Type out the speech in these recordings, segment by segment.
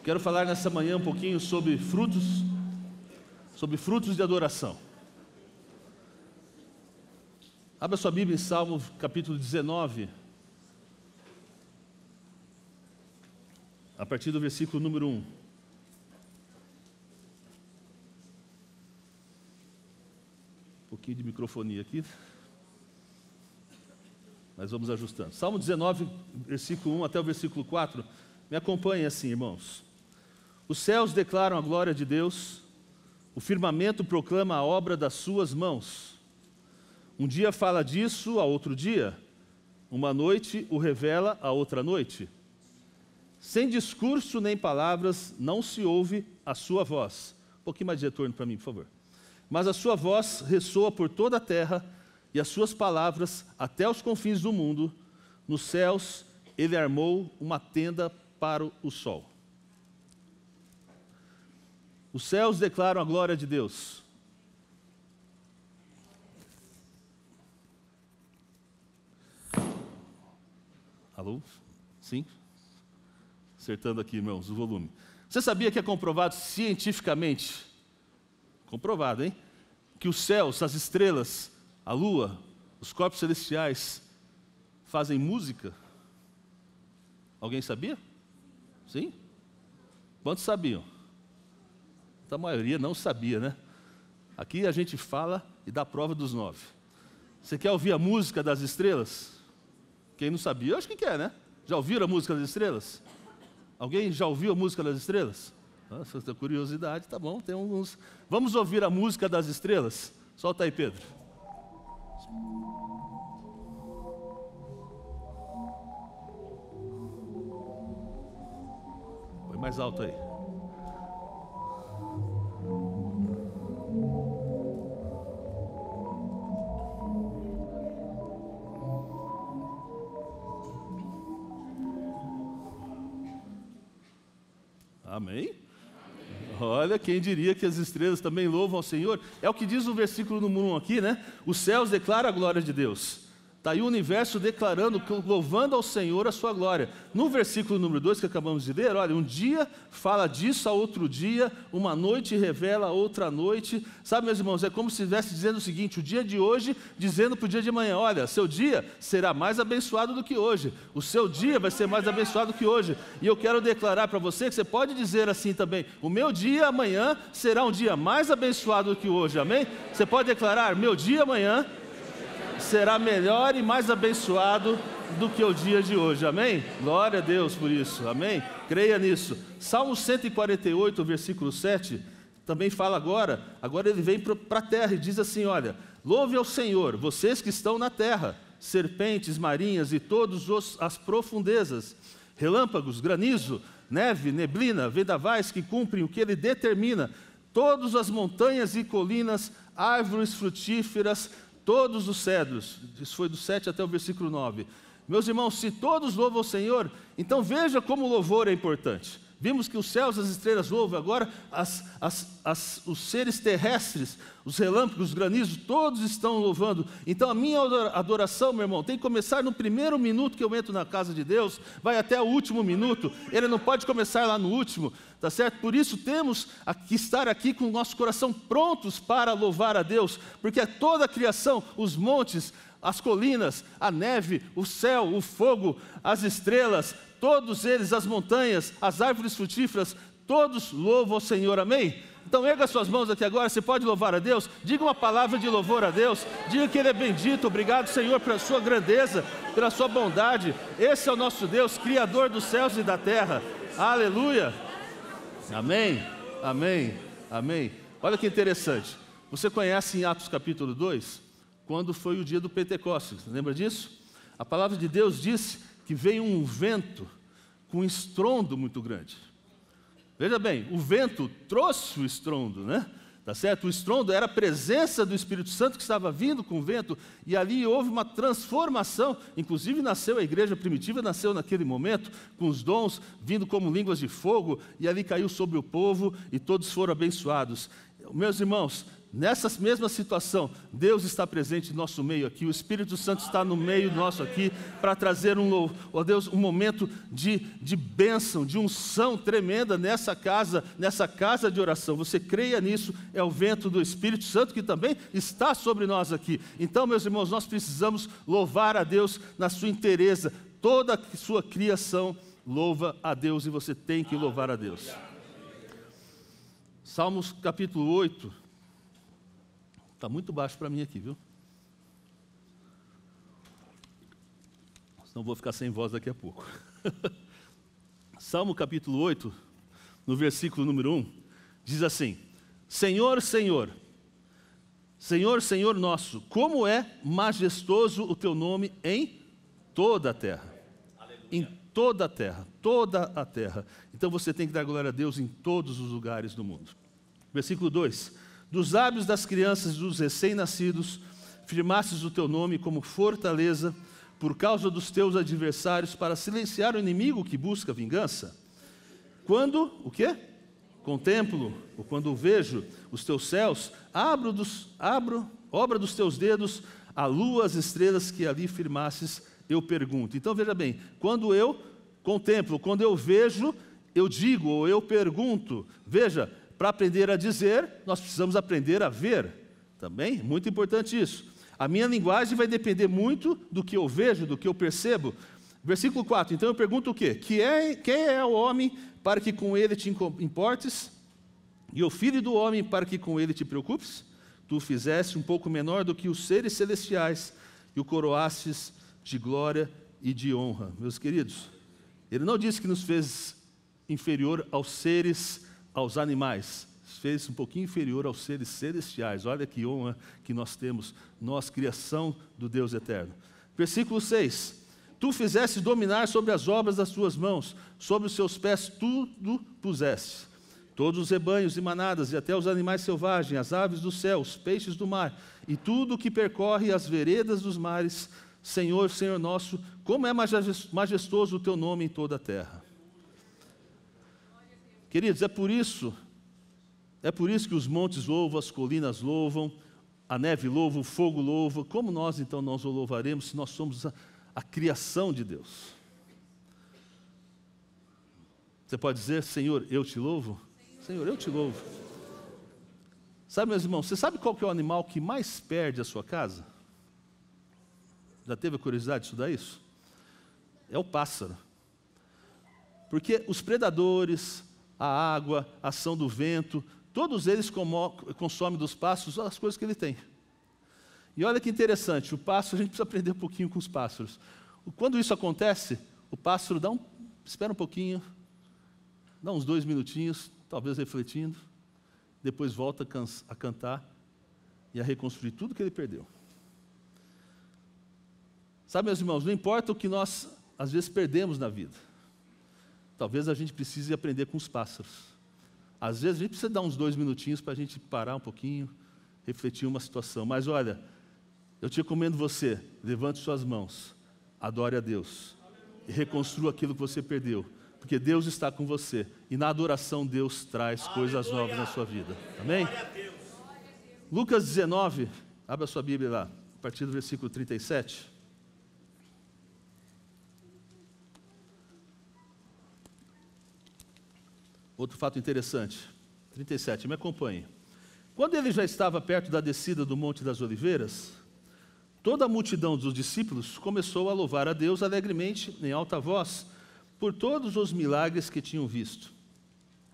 Quero falar nessa manhã um pouquinho sobre frutos de adoração. Abra sua Bíblia em Salmo capítulo 19, a partir do versículo número 1. Um pouquinho de microfonia aqui, mas vamos ajustando. Salmo 19, versículo 1 até o versículo 4. Me acompanhem assim, irmãos. Os céus declaram a glória de Deus, o firmamento proclama a obra das suas mãos. Um dia fala disso a outro dia, uma noite o revela a outra noite. Sem discurso nem palavras não se ouve a sua voz. Um pouquinho mais de retorno para mim, por favor. Mas a sua voz ressoa por toda a terra e as suas palavras até os confins do mundo. Nos céus ele armou uma tenda para o sol. Os céus declaram a glória de Deus. Alô? Sim? Acertando aqui, irmãos, o volume. Você sabia que é comprovado cientificamente, comprovado, hein? Que os céus, as estrelas, a lua, os corpos celestiais fazem música? Alguém sabia? Sim? Quantos sabiam? A maioria não sabia, né? Aqui a gente fala e dá prova dos 9. Você quer ouvir a música das estrelas? Quem não sabia, eu acho que quer, né? Já ouviram a música das estrelas? Alguém já ouviu a música das estrelas? Nossa, tem curiosidade, tá bom, tem alguns. Vamos ouvir a música das estrelas? Solta aí, Pedro. Põe mais alto aí. Amém? Olha, quem diria que as estrelas também louvam ao Senhor? É o que diz o versículo número 1 aqui, né? Os céus declaram a glória de Deus. Está aí o universo declarando, louvando ao Senhor a sua glória. No versículo número 2 que acabamos de ler, olha, um dia fala disso a outro dia, uma noite revela a outra noite. Sabe, meus irmãos, é como se estivesse dizendo o seguinte, o dia de hoje dizendo para o dia de amanhã, olha, seu dia será mais abençoado do que hoje. O seu dia vai ser mais abençoado do que hoje. E eu quero declarar para você que você pode dizer assim também, o meu dia amanhã será um dia mais abençoado do que hoje, amém? Você pode declarar, meu dia amanhã será melhor e mais abençoado do que o dia de hoje, amém? Glória a Deus por isso, amém? Creia nisso. Salmo 148, versículo 7, também fala agora ele vem para a terra e diz assim, olha, louve ao Senhor, vocês que estão na terra, serpentes marinhas e todas as profundezas, relâmpagos, granizo, neve, neblina, vendavais que cumprem o que ele determina, todas as montanhas e colinas, árvores frutíferas, todos os cedros. Isso foi do 7 até o versículo 9. Meus irmãos, se todos louvam o Senhor, então veja como o louvor é importante. Vimos que os céus, as estrelas louvam, agora os seres terrestres, os relâmpagos, os granizos, todos estão louvando. Então a minha adoração, meu irmão, tem que começar no primeiro minuto que eu entro na casa de Deus, vai até o último minuto, ele não pode começar lá no último, tá certo? Por isso temos que estar aqui com o nosso coração prontos para louvar a Deus, porque é toda a criação, os montes, as colinas, a neve, o céu, o fogo, as estrelas, todos eles, as montanhas, as árvores frutíferas, todos louvam ao Senhor, amém? Então erga suas mãos aqui agora, você pode louvar a Deus, diga uma palavra de louvor a Deus, diga que Ele é bendito, obrigado Senhor pela sua grandeza, pela sua bondade, esse é o nosso Deus, Criador dos céus e da terra, aleluia, amém, amém, amém. Olha que interessante, você conhece em Atos capítulo 2, quando foi o dia do Pentecostes, lembra disso? A palavra de Deus disse que veio um vento com um estrondo muito grande. Veja bem, o vento trouxe o estrondo, né? Tá certo? O estrondo era a presença do Espírito Santo que estava vindo com o vento, e ali houve uma transformação, inclusive nasceu a igreja primitiva, nasceu naquele momento, com os dons vindo como línguas de fogo, e ali caiu sobre o povo, e todos foram abençoados. Meus irmãos, nessa mesma situação, Deus está presente em nosso meio aqui, o Espírito Santo está no meio nosso aqui para trazer um momento de bênção, de unção tremenda nessa casa de oração. Você creia nisso, é o vento do Espírito Santo que também está sobre nós aqui. Então, meus irmãos, nós precisamos louvar a Deus na sua inteireza. Toda a sua criação louva a Deus e você tem que louvar a Deus. Salmos capítulo 8. Está muito baixo para mim aqui, viu? Senão vou ficar sem voz daqui a pouco. Salmo capítulo 8, no versículo número 1, diz assim: Senhor, Senhor, Senhor, Senhor nosso, como é majestoso o teu nome em toda a terra. Aleluia. Em toda a terra, toda a terra. Então você tem que dar glória a Deus em todos os lugares do mundo. Versículo 2: Dos lábios das crianças e dos recém-nascidos, firmastes o teu nome como fortaleza, por causa dos teus adversários, para silenciar o inimigo que busca vingança. Quando, o quê? Contemplo, ou quando vejo os teus céus, obra dos teus dedos, a lua, as estrelas que ali firmastes, eu pergunto. Então veja bem, quando eu contemplo, quando eu vejo, eu digo ou eu pergunto. Veja, para aprender a dizer, nós precisamos aprender a ver. Também, muito importante isso. A minha linguagem vai depender muito do que eu vejo, do que eu percebo. Versículo 4, então eu pergunto o quê? Quem é o homem para que com ele te importes? E o filho do homem para que com ele te preocupes? Tu o fizeste um pouco menor do que os seres celestiais e o coroastes de glória e de honra. Meus queridos, ele não disse que nos fez inferior aos seres, aos animais, fez um pouquinho inferior aos seres celestiais. Olha que honra que nós temos, nós, criação do Deus eterno. Versículo 6, tu fizeste dominar sobre as obras das tuas mãos, sobre os seus pés tudo puseste. Todos os rebanhos e manadas, e até os animais selvagens, as aves do céu, os peixes do mar, e tudo o que percorre as veredas dos mares. Senhor, Senhor nosso, como é majestoso o teu nome em toda a terra. Queridos, é por isso que os montes louvam, as colinas louvam, a neve louva, o fogo louva. Como nós então nós o louvaremos se nós somos a criação de Deus? Você pode dizer, Senhor, eu te louvo? Senhor, eu te louvo. Sabe, meus irmãos, você sabe qual que é o animal que mais perde a sua casa? Já teve a curiosidade de estudar isso? É o pássaro. Porque os predadores, a água, a ação do vento, todos eles consomem dos pássaros as coisas que ele tem. E olha que interessante, o pássaro, a gente precisa aprender um pouquinho com os pássaros. Quando isso acontece, o pássaro espera um pouquinho, dá uns 2 minutinhos, talvez refletindo, depois volta a cantar e a reconstruir tudo que ele perdeu. Sabe, meus irmãos, não importa o que nós, às vezes, perdemos na vida. Talvez a gente precise aprender com os pássaros. Às vezes a gente precisa dar uns 2 minutinhos para a gente parar um pouquinho, refletir uma situação. Mas olha, eu te recomendo você, levante suas mãos, adore a Deus e reconstrua aquilo que você perdeu. Porque Deus está com você e na adoração Deus traz coisas novas na sua vida. Amém? Lucas 19, abra a sua Bíblia lá, a partir do versículo 37. Outro fato interessante, 37, me acompanhe. Quando ele já estava perto da descida do Monte das Oliveiras, toda a multidão dos discípulos começou a louvar a Deus alegremente, em alta voz, por todos os milagres que tinham visto.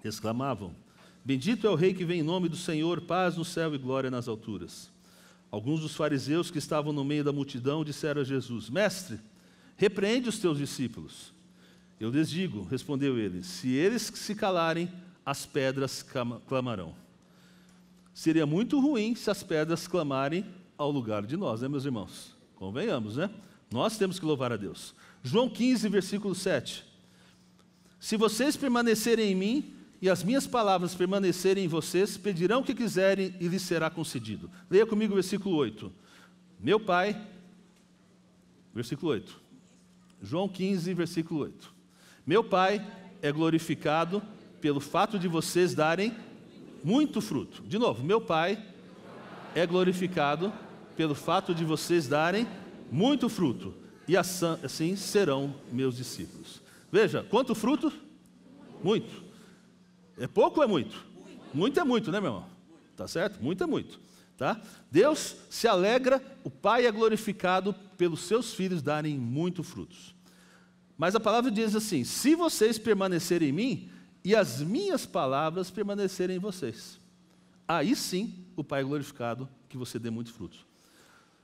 Exclamavam, bendito é o Rei que vem em nome do Senhor, paz no céu e glória nas alturas. Alguns dos fariseus que estavam no meio da multidão disseram a Jesus, Mestre, repreende os teus discípulos. Eu lhes digo, respondeu ele, se eles se calarem, as pedras clamarão. Seria muito ruim se as pedras clamarem ao lugar de nós, né, meus irmãos? Convenhamos, né? Nós temos que louvar a Deus. João 15, versículo 7. Se vocês permanecerem em mim e as minhas palavras permanecerem em vocês, pedirão o que quiserem e lhes será concedido. Leia comigo o versículo 8. Meu Pai, versículo 8. João 15, versículo 8. Meu Pai é glorificado pelo fato de vocês darem muito fruto. De novo, meu Pai é glorificado pelo fato de vocês darem muito fruto, e assim serão meus discípulos. Veja, quanto fruto? Muito. É pouco ou é muito? Muito é muito, né, meu irmão? Tá certo? Muito é muito. Tá? Deus se alegra, o Pai é glorificado pelos seus filhos darem muito frutos. Mas a palavra diz assim: se vocês permanecerem em mim e as minhas palavras permanecerem em vocês, aí sim o Pai é glorificado, que você dê muitos frutos.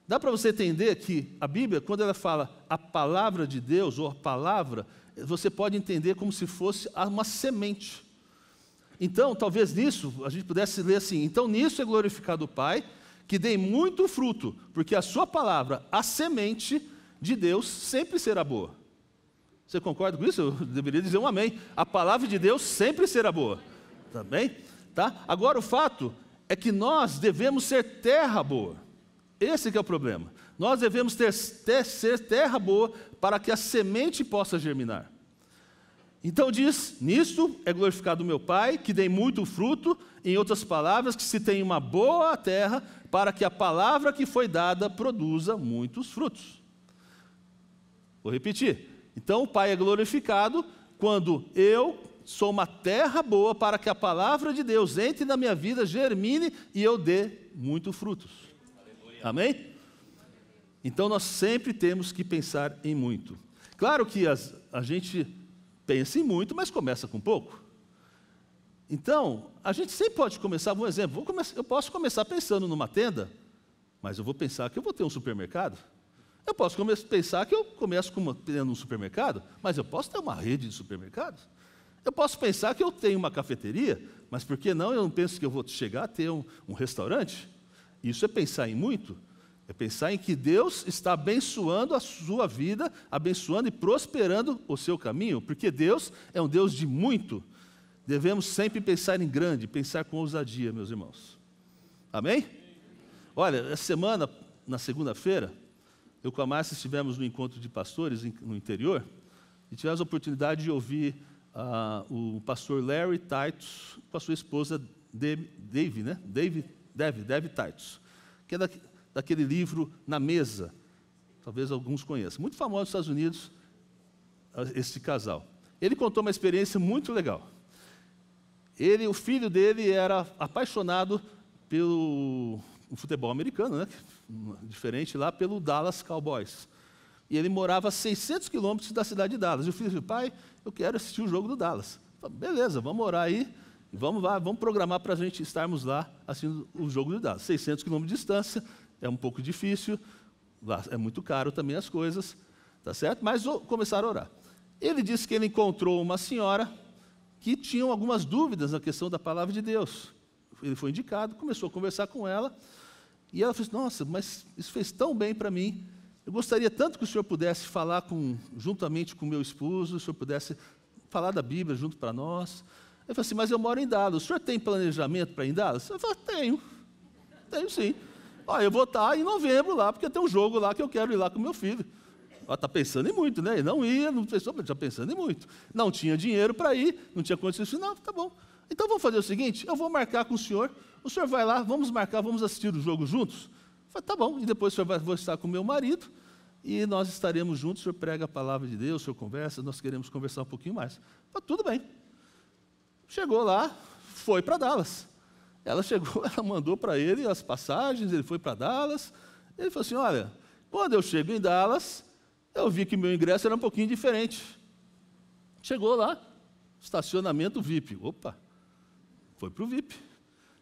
Dá para você entender que a Bíblia, quando ela fala a palavra de Deus, ou a palavra, você pode entender como se fosse uma semente. Então, talvez nisso, a gente pudesse ler assim: então nisso é glorificado o Pai, que dê muito fruto, porque a sua palavra, a semente de Deus, sempre será boa. Você concorda com isso? Eu deveria dizer um amém. A palavra de Deus sempre será boa. Tá bem? Tá? Agora, o fato é que nós devemos ser terra boa. Esse que é o problema. Nós devemos ser terra boa para que a semente possa germinar. Então diz: nisto é glorificado o meu Pai, que dê muito fruto, em outras palavras, que se tem uma boa terra, para que a palavra que foi dada produza muitos frutos. Vou repetir. Então o Pai é glorificado quando eu sou uma terra boa para que a palavra de Deus entre na minha vida, germine e eu dê muitos frutos. Amém? Então nós sempre temos que pensar em muito. Claro que a gente pensa em muito, mas começa com pouco. Então, a gente sempre pode começar, um exemplo, eu posso começar pensando numa tenda, mas eu vou pensar que eu vou ter um supermercado. Eu posso pensar que eu começo tendo um supermercado, mas eu posso ter uma rede de supermercados. Eu posso pensar que eu tenho uma cafeteria, mas por que não? Eu não penso que eu vou chegar a ter um restaurante. Isso é pensar em muito. É pensar em que Deus está abençoando a sua vida, abençoando e prosperando o seu caminho, porque Deus é um Deus de muito. Devemos sempre pensar em grande, pensar com ousadia, meus irmãos. Amém? Olha, essa semana, na segunda-feira, eu com a Márcia estivemos no encontro de pastores no interior e tivemos a oportunidade de ouvir o pastor Larry Titus com a sua esposa Dave Titus, que é daquele livro Na Mesa, talvez alguns conheçam, muito famoso nos Estados Unidos, esse casal. Ele contou uma experiência muito legal. O filho dele era apaixonado pelo futebol americano, né? Diferente lá, pelo Dallas Cowboys. E ele morava a 600 quilômetros da cidade de Dallas. E o filho disse: pai, eu quero assistir o jogo do Dallas. Falei, beleza, vamos orar aí, vamos lá, vamos programar para a gente estarmos lá assistindo o jogo do Dallas. 600 quilômetros de distância, é um pouco difícil, lá é muito caro também as coisas, tá certo? Mas começaram a orar. Ele disse que ele encontrou uma senhora que tinha algumas dúvidas na questão da palavra de Deus. Ele foi indicado, começou a conversar com ela, e ela disse: nossa, mas isso fez tão bem para mim. Eu gostaria tanto que o senhor pudesse falar juntamente com o meu esposo, o senhor pudesse falar da Bíblia junto para nós. Ele falou assim: mas eu moro em Dallas, o senhor tem planejamento para ir em Dallas? Eu falei: tenho sim. Ó, eu vou estar em novembro lá, porque tem um jogo lá que eu quero ir lá com meu filho. Está pensando em muito, né? Ele não ia, não pensou, mas já pensando em muito. Não tinha dinheiro para ir, não tinha condições. Não, tá bom. Então vamos fazer o seguinte: eu vou marcar com o senhor vai lá, vamos marcar, vamos assistir o jogo juntos? Eu falei: tá bom, e depois o senhor vai estar com o meu marido, e nós estaremos juntos, o senhor prega a palavra de Deus, o senhor conversa, nós queremos conversar um pouquinho mais. Eu falei: tudo bem. Chegou lá, foi para Dallas. Ela chegou, ela mandou para ele as passagens, ele foi para Dallas. Ele falou assim: olha, quando eu chego em Dallas, eu vi que meu ingresso era um pouquinho diferente. Chegou lá, estacionamento VIP. Opa, foi para o VIP.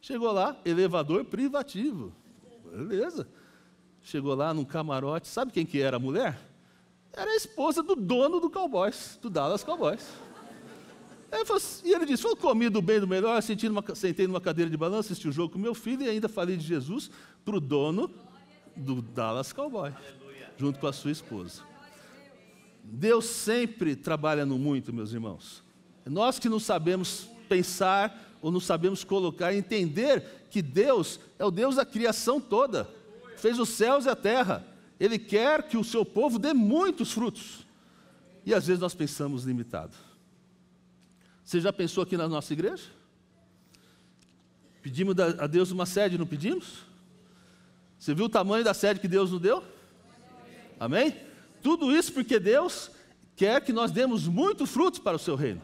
Chegou lá, elevador privativo. Beleza. Chegou lá num camarote. Sabe quem que era a mulher? Era a esposa do dono do Cowboys, do Dallas Cowboys. E ele disse: comi do bem do melhor, sentei numa cadeira de balanço, assisti o jogo com meu filho e ainda falei de Jesus para o dono do Dallas Cowboys, junto com a sua esposa. Deus sempre trabalha no muito, meus irmãos. Nós que não sabemos pensar ou não sabemos colocar, entender que Deus é o Deus da criação toda, fez os céus e a terra. Ele quer que o seu povo dê muitos frutos. E às vezes nós pensamos limitado. Você já pensou aqui na nossa igreja? Pedimos a Deus uma sede, não pedimos? Você viu o tamanho da sede que Deus nos deu? Amém? Tudo isso porque Deus quer que nós demos muito frutos para o seu reino.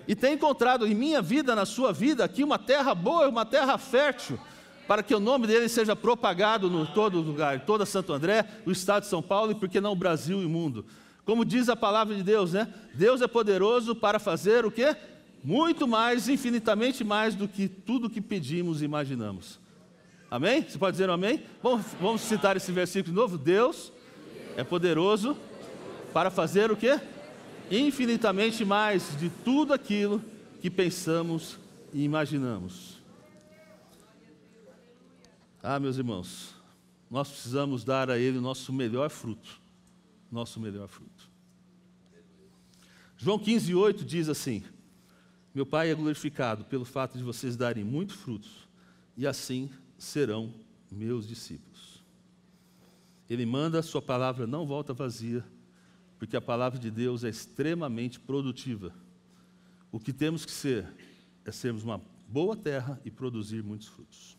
E tem encontrado em minha vida, na sua vida, aqui uma terra boa, uma terra fértil, para que o nome dele seja propagado em todo lugar, em toda Santo André, o estado de São Paulo e, por que não, o Brasil e o mundo. Como diz a palavra de Deus, né? Deus é poderoso para fazer o quê? Muito mais, infinitamente mais do que tudo que pedimos e imaginamos. Amém? Você pode dizer um amém? Vamos citar esse versículo de novo. Deus é poderoso para fazer o quê? Infinitamente mais de tudo aquilo que pensamos e imaginamos. Meus irmãos, nós precisamos dar a Ele o nosso melhor fruto. Nosso melhor fruto. João 15:8 diz assim: meu Pai é glorificado pelo fato de vocês darem muito frutos, e assim serão meus discípulos. Ele manda, a sua palavra não volta vazia, porque a palavra de Deus é extremamente produtiva. O que temos que ser é sermos uma boa terra e produzir muitos frutos.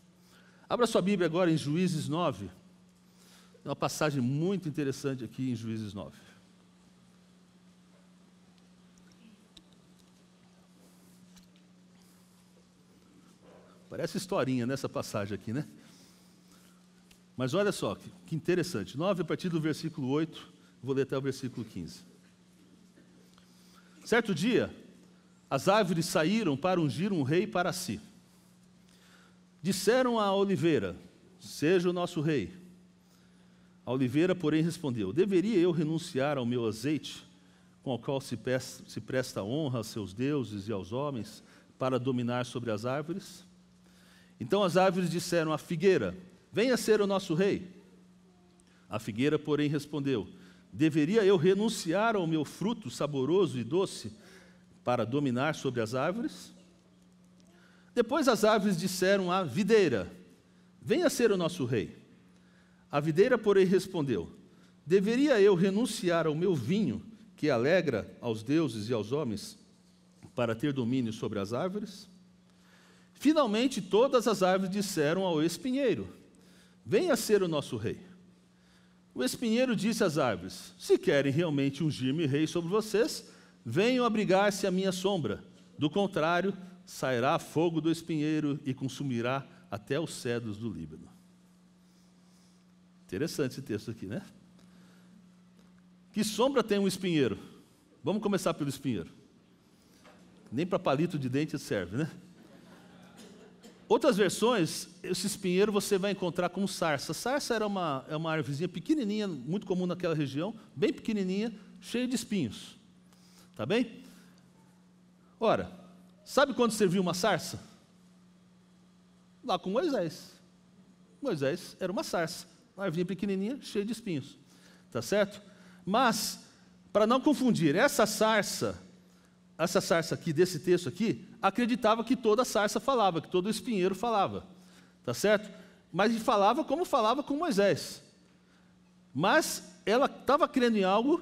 Abra sua Bíblia agora em Juízes 9. Tem uma passagem muito interessante aqui em Juízes 9. Parece historinha nessa passagem aqui, né? Mas olha só, que interessante. 9, a partir do versículo 8, vou ler até o versículo 15. Certo dia, as árvores saíram para ungir um rei para si. Disseram à oliveira: seja o nosso rei. A oliveira, porém, respondeu: deveria eu renunciar ao meu azeite, com o qual se presta honra a seus deuses e aos homens, para dominar sobre as árvores? Então as árvores disseram à figueira: venha ser o nosso rei. A figueira, porém, respondeu: deveria eu renunciar ao meu fruto saboroso e doce para dominar sobre as árvores? Depois as árvores disseram à videira: venha ser o nosso rei. A videira, porém, respondeu: deveria eu renunciar ao meu vinho, que alegra aos deuses e aos homens, para ter domínio sobre as árvores? Finalmente, todas as árvores disseram ao espinheiro: venha ser o nosso rei. O espinheiro disse às árvores: se querem realmente ungir-me rei sobre vocês, venham abrigar-se à minha sombra. Do contrário, sairá fogo do espinheiro e consumirá até os cedros do Líbano. Interessante esse texto aqui, né? Que sombra tem um espinheiro? Vamos começar pelo espinheiro. Nem para palito de dente serve, né? Outras versões, esse espinheiro você vai encontrar como sarça. Sarça era uma árvorezinha pequenininha, muito comum naquela região, bem pequenininha, cheia de espinhos. Tá bem? Ora, sabe quando serviu uma sarça? Lá com Moisés. Moisés era uma sarça, uma árvore pequenininha, cheia de espinhos. Tá certo? Mas, para não confundir, essa sarça aqui, desse texto aqui, acreditava que toda sarça falava, que todo espinheiro falava. Tá certo? Mas falava como falava com Moisés. Mas ela estava crendo em algo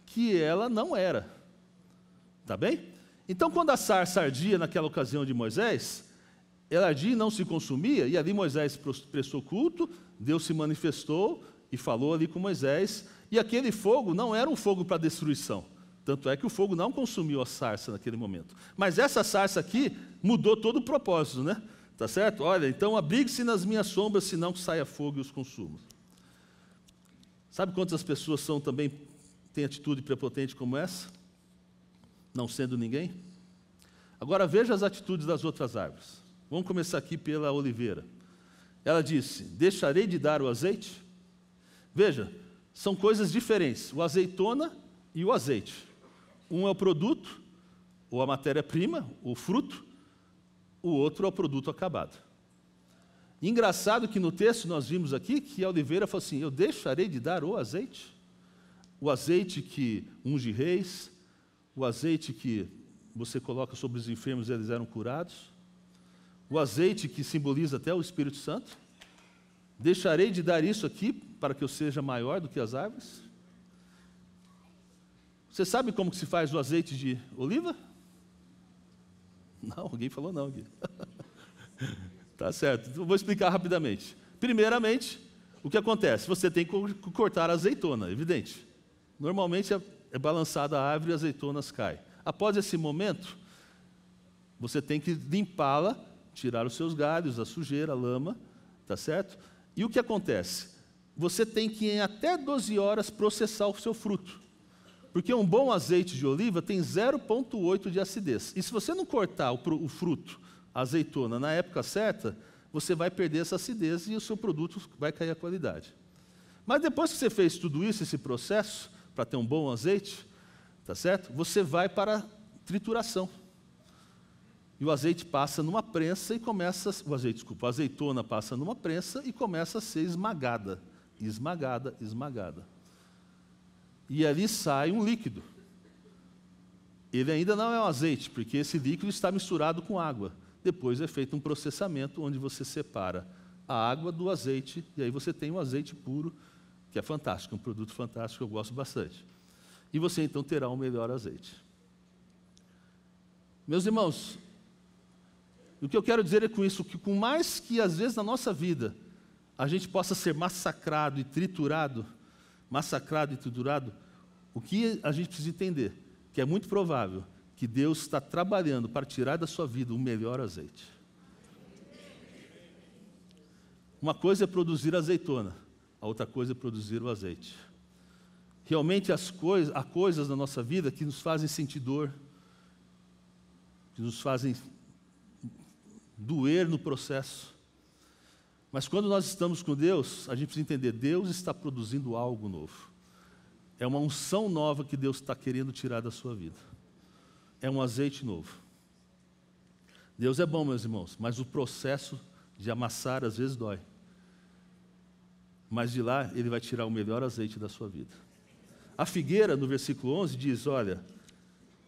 que ela não era. Tá bem? Então, quando a sarça ardia naquela ocasião de Moisés, ela ardia e não se consumia, e ali Moisés prestou culto, Deus se manifestou e falou ali com Moisés, e aquele fogo não era um fogo para destruição. Tanto é que o fogo não consumiu a sarça naquele momento. Mas essa sarça aqui mudou todo o propósito, né? Tá certo? Olha, então abrigue-se nas minhas sombras, senão que saia fogo e os consuma. Sabe quantas pessoas têm atitude prepotente como essa? Não sendo ninguém? Agora veja as atitudes das outras árvores. Vamos começar aqui pela oliveira. Ela disse: deixarei de dar o azeite? Veja, são coisas diferentes, o azeitona e o azeite. Um é o produto, ou a matéria-prima, o fruto, o outro é o produto acabado. Engraçado que no texto nós vimos aqui que a oliveira falou assim: eu deixarei de dar o azeite que unge reis, o azeite que você coloca sobre os enfermos e eles eram curados, o azeite que simboliza até o Espírito Santo. Deixarei de dar isso aqui para que eu seja maior do que as árvores? Você sabe como que se faz o azeite de oliva? Não, alguém falou não aqui. Tá certo, eu vou explicar rapidamente. Primeiramente, o que acontece? Você tem que cortar a azeitona, evidente. Normalmente é balançada a árvore e as azeitonas caem. Após esse momento, você tem que limpá-la, tirar os seus galhos, a sujeira, a lama, tá certo? E o que acontece? Você tem que, em até 12 horas, processar o seu fruto. Porque um bom azeite de oliva tem 0,8 de acidez. E se você não cortar o fruto, a azeitona, na época certa, você vai perder essa acidez e o seu produto vai cair a qualidade. Mas depois que você fez tudo isso, esse processo, para ter um bom azeite, tá certo? Você vai para a trituração. E o azeite passa numa prensa e começa... a azeitona passa numa prensa e começa a ser esmagada. Esmagada, esmagada. E ali sai um líquido. Ele ainda não é um azeite, porque esse líquido está misturado com água. Depois é feito um processamento onde você separa a água do azeite, e aí você tem um azeite puro, que é fantástico, um produto fantástico, eu gosto bastante. E você então terá um melhor azeite. Meus irmãos, o que eu quero dizer é com isso, que por mais que às vezes na nossa vida a gente possa ser massacrado e triturado, o que a gente precisa entender? Que é muito provável que Deus está trabalhando para tirar da sua vida o melhor azeite. Uma coisa é produzir azeitona, a outra coisa é produzir o azeite. Realmente há coisas na nossa vida que nos fazem sentir dor, que nos fazem doer no processo. Mas quando nós estamos com Deus, a gente precisa entender, Deus está produzindo algo novo. É uma unção nova que Deus está querendo tirar da sua vida. É um azeite novo. Deus é bom, meus irmãos, mas o processo de amassar às vezes dói. Mas de lá Ele vai tirar o melhor azeite da sua vida. A figueira, no versículo 11, diz, olha,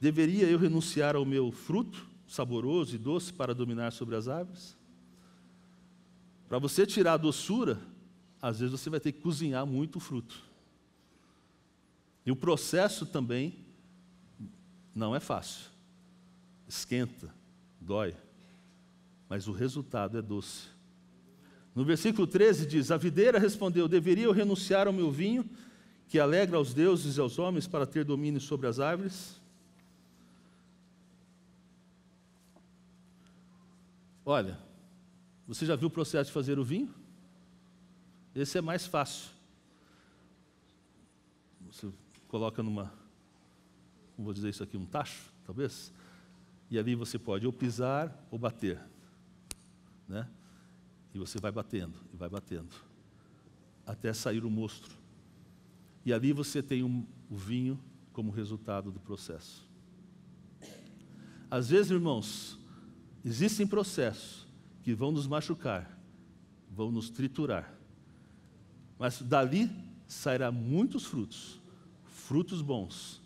deveria eu renunciar ao meu fruto, saboroso e doce, para dominar sobre as árvores? Para você tirar a doçura, às vezes você vai ter que cozinhar muito o fruto. E o processo também não é fácil. Esquenta, dói, mas o resultado é doce. No versículo 13 diz, a videira respondeu, deveria eu renunciar ao meu vinho, que alegra aos deuses e aos homens para ter domínio sobre as árvores? Olha, você já viu o processo de fazer o vinho? Esse é mais fácil. Você coloca numa, como vou dizer isso aqui, um tacho, talvez, e ali você pode ou pisar ou bater, né? E você vai batendo, até sair o mosto. E ali você tem o vinho como resultado do processo. Às vezes, irmãos, existem processos que vão nos machucar, vão nos triturar, mas dali sairá muitos frutos, frutos bons,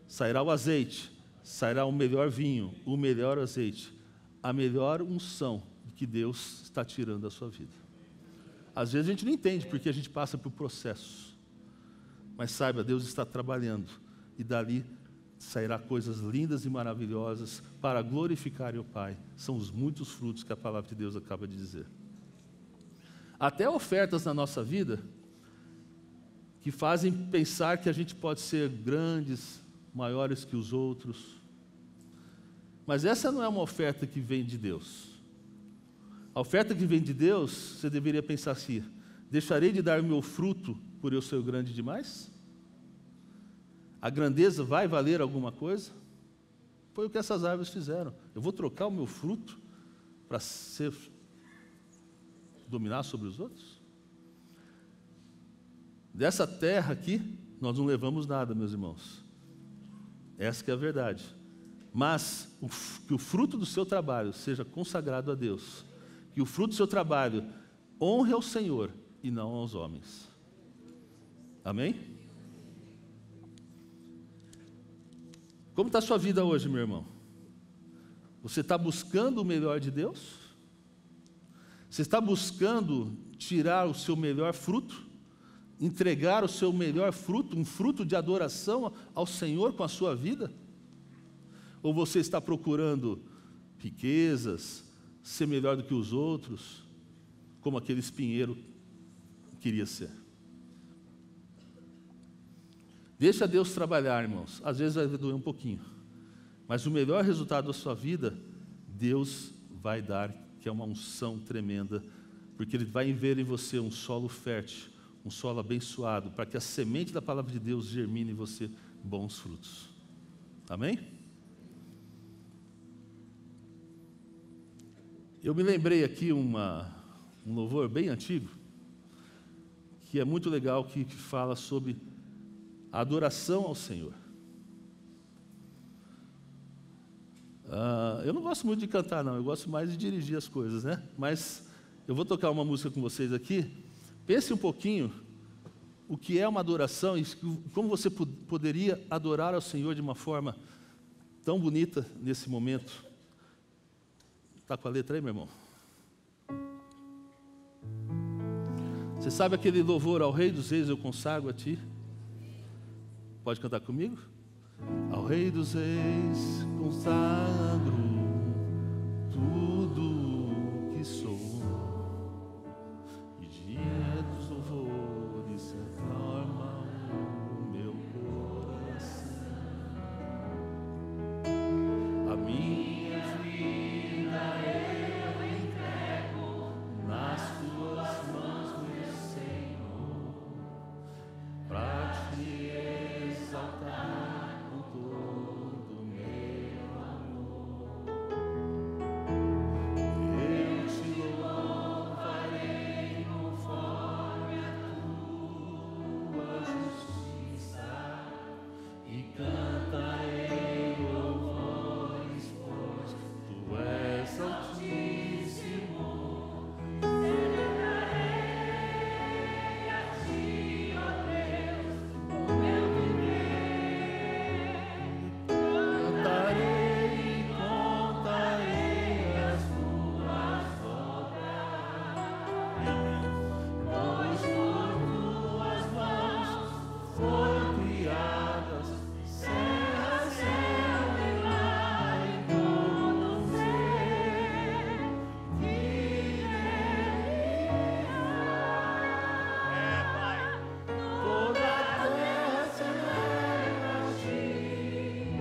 sairá o azeite, sairá o melhor vinho, o melhor azeite, a melhor unção que Deus está tirando da sua vida. Às vezes a gente não entende porque a gente passa por processos, mas saiba, Deus está trabalhando e dali sairá coisas lindas e maravilhosas para glorificar o Pai. São os muitos frutos que a palavra de Deus acaba de dizer. Até ofertas na nossa vida que fazem pensar que a gente pode ser grandes, maiores que os outros. Mas essa não é uma oferta que vem de Deus. A oferta que vem de Deus, você deveria pensar assim, deixarei de dar o meu fruto por eu ser grande demais? A grandeza vai valer alguma coisa? Foi o que essas árvores fizeram. Eu vou trocar o meu fruto para dominar sobre os outros? Dessa terra aqui, nós não levamos nada, meus irmãos. Essa que é a verdade. Mas que o fruto do seu trabalho seja consagrado a Deus. Que o fruto do seu trabalho honre ao Senhor e não aos homens. Amém? Como está a sua vida hoje, meu irmão? Você está buscando o melhor de Deus? Você está buscando tirar o seu melhor fruto? Entregar o seu melhor fruto, um fruto de adoração ao Senhor com a sua vida? Ou você está procurando riquezas, ser melhor do que os outros, como aquele espinheiro queria ser. Deixa Deus trabalhar, irmãos. Às vezes vai doer um pouquinho, mas o melhor resultado da sua vida, Deus vai dar, que é uma unção tremenda, porque Ele vai ver em você um solo fértil, um solo abençoado, para que a semente da palavra de Deus germine em você bons frutos. Amém? Eu me lembrei aqui um louvor bem antigo, que é muito legal, que fala sobre a adoração ao Senhor. Eu não gosto muito de cantar, não. Eu gosto mais de dirigir as coisas, né? Mas eu vou tocar uma música com vocês aqui. Pense um pouquinho o que é uma adoração e como você poderia adorar ao Senhor de uma forma tão bonita nesse momento. Está com a letra aí, meu irmão? Você sabe aquele louvor, ao Rei dos Reis eu consagro a Ti? Pode cantar comigo? Ao Rei dos Reis consagro tudo que sou, e dia dos louvores se acalma o meu coração. A minha vida eu entrego nas Tuas mãos, meu Senhor, para Te exaltar com todo o meu amor. Eu Te louvarei conforme a Tua justiça e cantarei louvores, pois Tu és Altíssimo. Celebrarei a Ti, ó Deus, o meu viver. Cantarei e contarei as Tuas obras, pois por Tuas mãos foram criadas terra, céu e mar, e todo ser que nele há. Toda a terra celebra a Ti,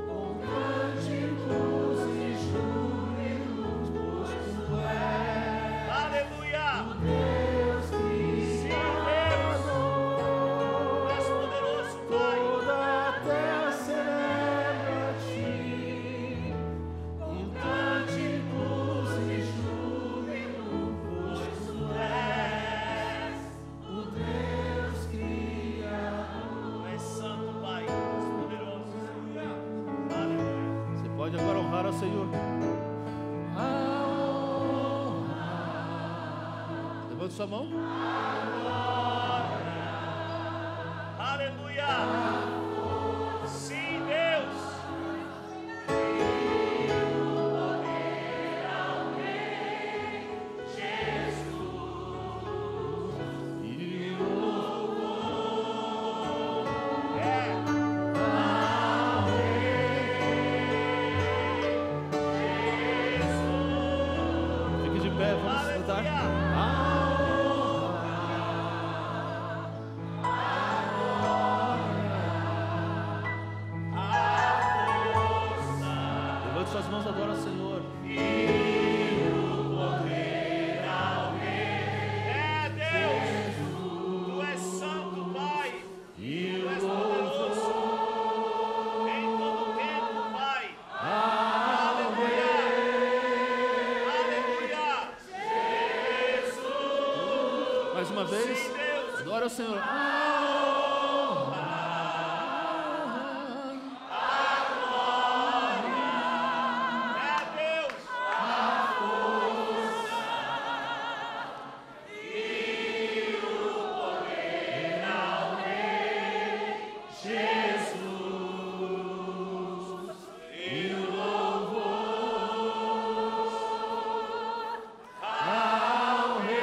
com cânticos e júbilos, pois Tu és Aleluia! o Deus Criador. És poderoso, Pai. Toda a terra celebra a Ti, com cânticos e júbilos, pois Tu és o Deus Criador. Tu és santo, Pai. És poderoso. Aleluia. Você pode agora honrar ao Senhor. Levante sua mão. Aleluia. Sim, Deus. E fique de pé, vamos cantar. Levante suas mãos, adora ao Senhor. É, Deus. Tu és santo, Pai. Tu és poderoso. Em todo tempo, Pai. Aleluia. Aleluia. Mais uma vez, Sim, Deus. adora ao Senhor. É, Deus. Ao Rei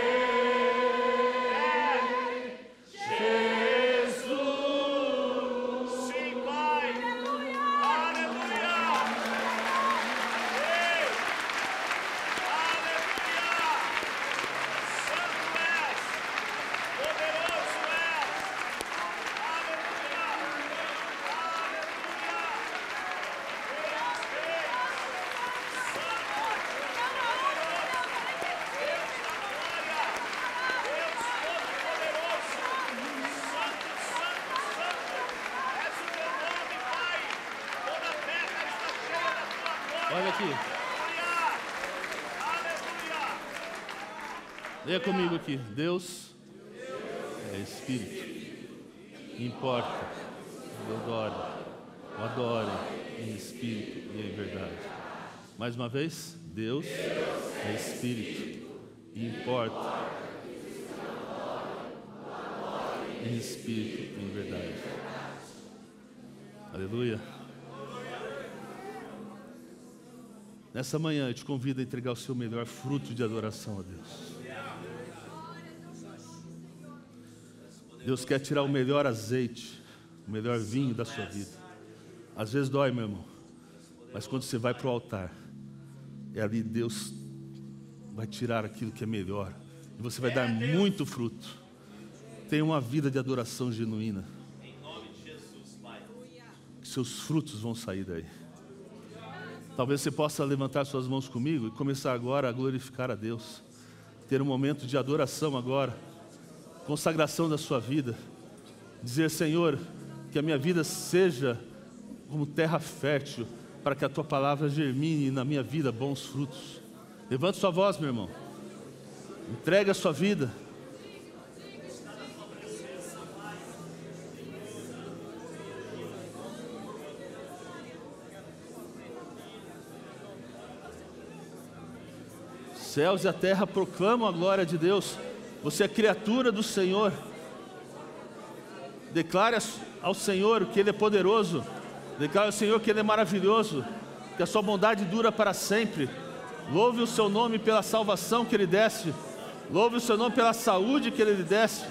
aqui. Leia comigo aqui. Deus é Espírito. Importa. O adore em Espírito e em verdade. Mais uma vez. Deus é Espírito. Importa. Em Espírito e em verdade. Aleluia. Nessa manhã eu te convido a entregar o seu melhor fruto de adoração a Deus. Deus quer tirar o melhor azeite, o melhor vinho da sua vida. Às vezes dói, meu irmão, mas quando você vai para o altar, é ali Deus vai tirar aquilo que é melhor. E você vai dar muito fruto. Tenha uma vida de adoração genuína. Em nome de Jesus, Pai. Que seus frutos vão sair daí. Talvez você possa levantar suas mãos comigo e começar agora a glorificar a Deus. Ter um momento de adoração agora. Consagração da sua vida. Dizer, Senhor, que a minha vida seja como terra fértil, para que a tua palavra germine na minha vida bons frutos. Levante sua voz, meu irmão. Entregue a sua vida. Céus e a terra proclamam a glória de Deus. Você é criatura do Senhor. Declare ao Senhor que Ele é poderoso. Declare ao Senhor que Ele é maravilhoso, que a sua bondade dura para sempre. Louve o seu nome pela salvação que Ele desse. Louve o seu nome pela saúde que Ele lhe desse.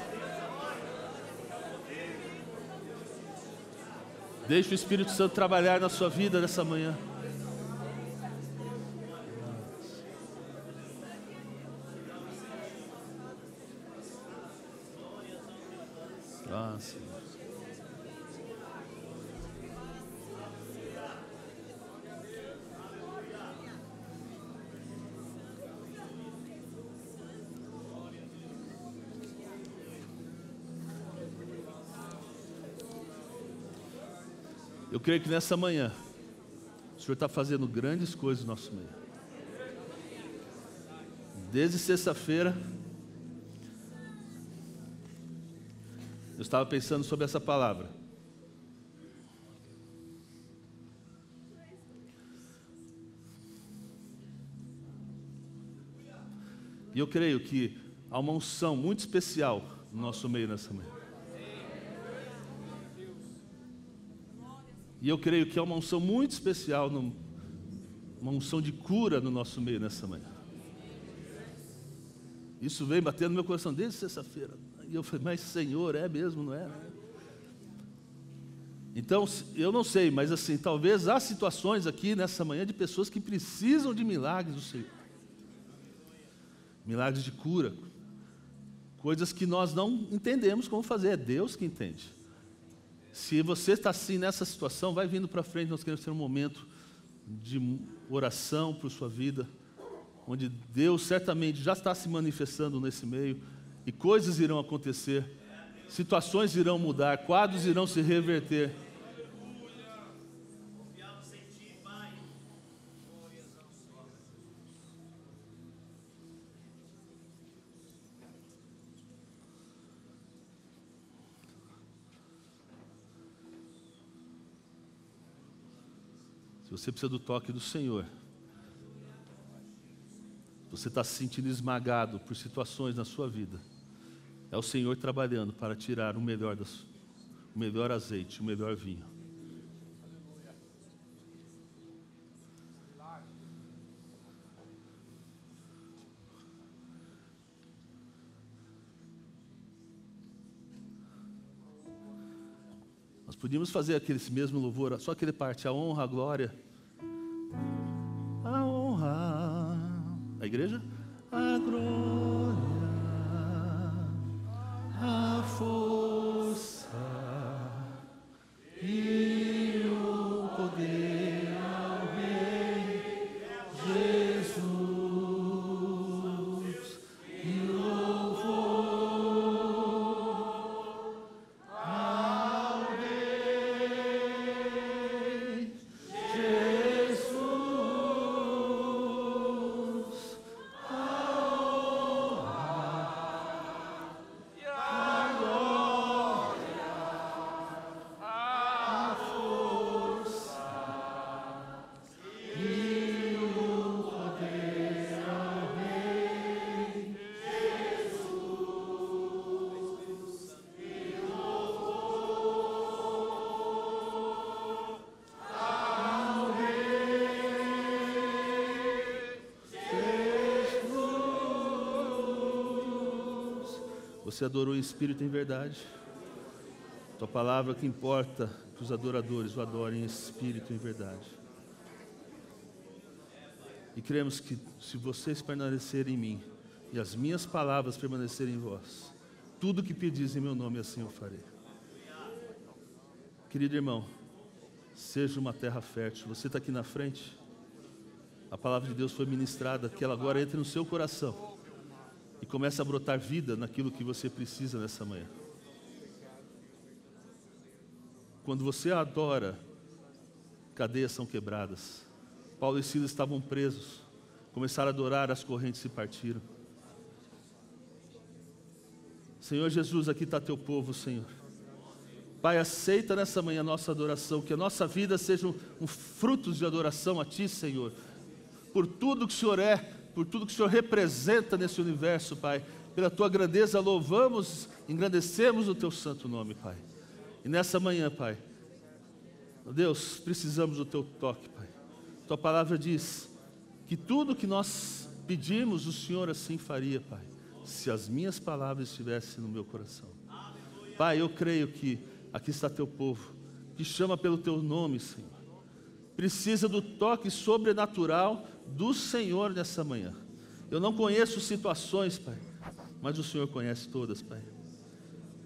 Deixe o Espírito Santo trabalhar na sua vida nessa manhã. Senhor. Eu creio que nessa manhã o Senhor está fazendo grandes coisas no nosso meio. Desde sexta-feira eu estava pensando sobre essa palavra. E eu creio que há uma unção muito especial no nosso meio nessa manhã. E eu creio que há uma unção muito especial, uma unção de cura no nosso meio nessa manhã. Isso vem batendo no meu coração desde sexta-feira. E eu falei, mas Senhor, é mesmo, não é? Então, eu não sei, mas assim, talvez há situações aqui nessa manhã de pessoas que precisam de milagres do Senhor. Milagres de cura. Coisas que nós não entendemos como fazer, é Deus que entende. Se você está assim nessa situação, vai vindo para frente, nós queremos ter um momento de oração por sua vida, onde Deus certamente já está se manifestando nesse meio, e coisas irão acontecer, situações irão mudar, quadros irão se reverter. Se você precisa do toque do Senhor, você está se sentindo esmagado por situações na sua vida, é o Senhor trabalhando para tirar o melhor azeite, o melhor vinho. Nós podíamos fazer aquele mesmo louvor, só aquele parte, a honra, a glória. A honra. A igreja? A glória, a força e o poder ao Rei Jesus e louvor ao Rei Jesus. Você adorou em espírito e em verdade. Tua palavra que importa que os adoradores o adorem em espírito e em verdade. E cremos que se vocês permanecerem em mim e as minhas palavras permanecerem em vós, tudo que pedis em meu nome, assim eu farei. Querido irmão, seja uma terra fértil. Você está aqui na frente. A palavra de Deus foi ministrada, que ela agora entre no seu coração e comece a brotar vida naquilo que você precisa nessa manhã. Quando você adora, cadeias são quebradas. Paulo e Silas estavam presos, começaram a adorar, as correntes se partiram. Senhor Jesus, aqui está teu povo, Senhor. Pai, aceita nessa manhã a nossa adoração, que a nossa vida seja um fruto de adoração a Ti, Senhor. Por tudo que o Senhor é, por tudo que o Senhor representa nesse universo, Pai. Pela Tua grandeza louvamos, engrandecemos o Teu santo nome, Pai. E nessa manhã, Pai, Deus, precisamos do Teu toque, Pai. Tua palavra diz que tudo que nós pedimos, o Senhor assim faria, Pai, se as minhas palavras estivessem no meu coração. Pai, eu creio que aqui está Teu povo, que chama pelo Teu nome, Senhor. Precisa do toque sobrenatural do Senhor nessa manhã. Eu não conheço situações, Pai, mas o Senhor conhece todas, Pai.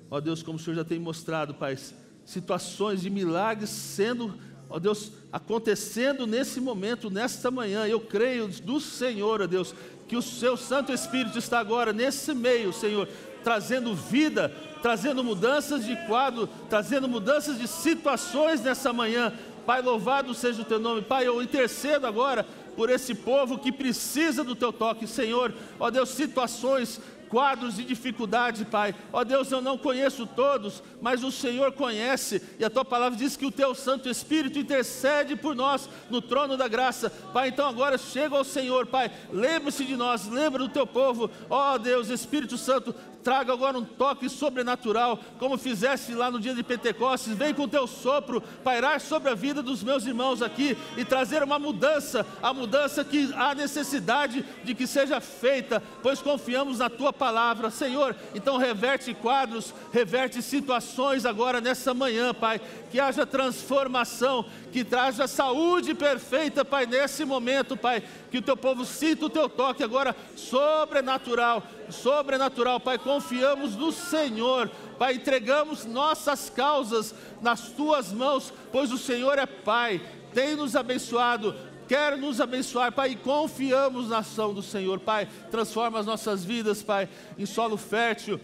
Ó Deus, como o Senhor já tem mostrado, Pai, situações de milagres sendo, ó Deus, acontecendo nesse momento, nesta manhã. Eu creio do Senhor, ó Deus, que o Seu Santo Espírito está agora nesse meio, Senhor, trazendo vida, trazendo mudanças de quadro, trazendo mudanças de situações nessa manhã. Pai, louvado seja o Teu nome. Pai, eu intercedo agora por esse povo que precisa do Teu toque, Senhor. Ó Deus, situações, quadros de dificuldade, Pai. Ó Deus, eu não conheço todos, mas o Senhor conhece, e a Tua palavra diz que o Teu Santo Espírito intercede por nós no trono da graça. Pai, então agora chega ao Senhor, Pai, lembre-se de nós, lembra do Teu povo. Ó Deus, Espírito Santo, traga agora um toque sobrenatural, como fizeste lá no dia de Pentecostes. Vem com o Teu sopro, pairar sobre a vida dos meus irmãos aqui e trazer uma mudança, a mudança que há necessidade de que seja feita, pois confiamos na Tua palavra, Senhor. Então reverte quadros, reverte situações agora nessa manhã, Pai, que haja transformação, que traja saúde perfeita, Pai, nesse momento, Pai, que o Teu povo sinta o Teu toque agora sobrenatural, sobrenatural, Pai. Confiamos no Senhor, Pai, entregamos nossas causas nas Tuas mãos, pois o Senhor é Pai, tem nos abençoado, quer nos abençoar, Pai, e confiamos na ação do Senhor. Pai, transforma as nossas vidas, Pai, em solo fértil,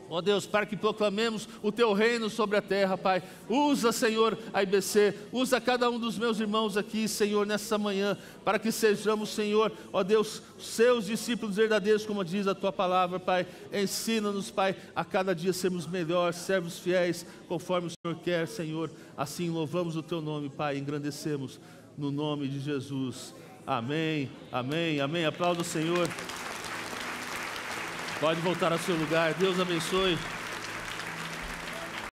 ó Deus, para que proclamemos o Teu reino sobre a terra, Pai. Usa, Senhor, a IBC, usa cada um dos meus irmãos aqui, Senhor, nessa manhã, para que sejamos, Senhor, ó Deus, Seus discípulos verdadeiros, como diz a Tua palavra, Pai. Ensina-nos, Pai, a cada dia sermos melhores, servos fiéis, conforme o Senhor quer, Senhor. Assim louvamos o Teu nome, Pai, engrandecemos no nome de Jesus. Amém, amém, amém. Aplauda o Senhor. Pode voltar ao seu lugar. Deus abençoe.